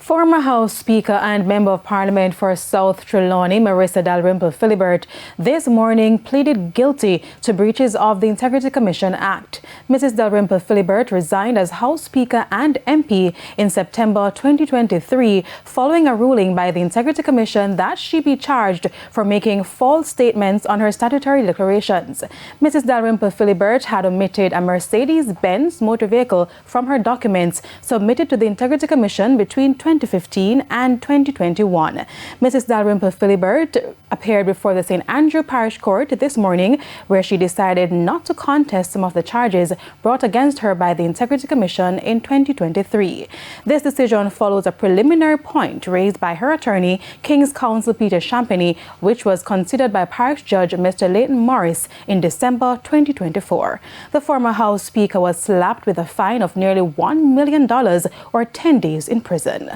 Former House Speaker and Member of Parliament for South Trelawney, Marisa Dalrymple-Philibert, this morning pleaded guilty to breaches of the Integrity Commission Act. Mrs. Dalrymple-Philibert resigned as House Speaker and MP in September 2023 following a ruling by the Integrity Commission that she be charged for making false statements on her statutory declarations. Mrs. Dalrymple-Philibert had omitted a Mercedes-Benz motor vehicle from her documents submitted to the Integrity Commission between 2015 and 2021. Mrs. Dalrymple-Philibert appeared before the St. Andrew Parish Court this morning, where she decided not to contest some of the charges brought against her by the Integrity Commission in 2023. This decision follows a preliminary point raised by her attorney, King's Counsel Peter Champagny, which was considered by Parish Judge Mr. Leighton Morris in December 2024. The former House Speaker was slapped with a fine of nearly $1 million or 10 days in prison.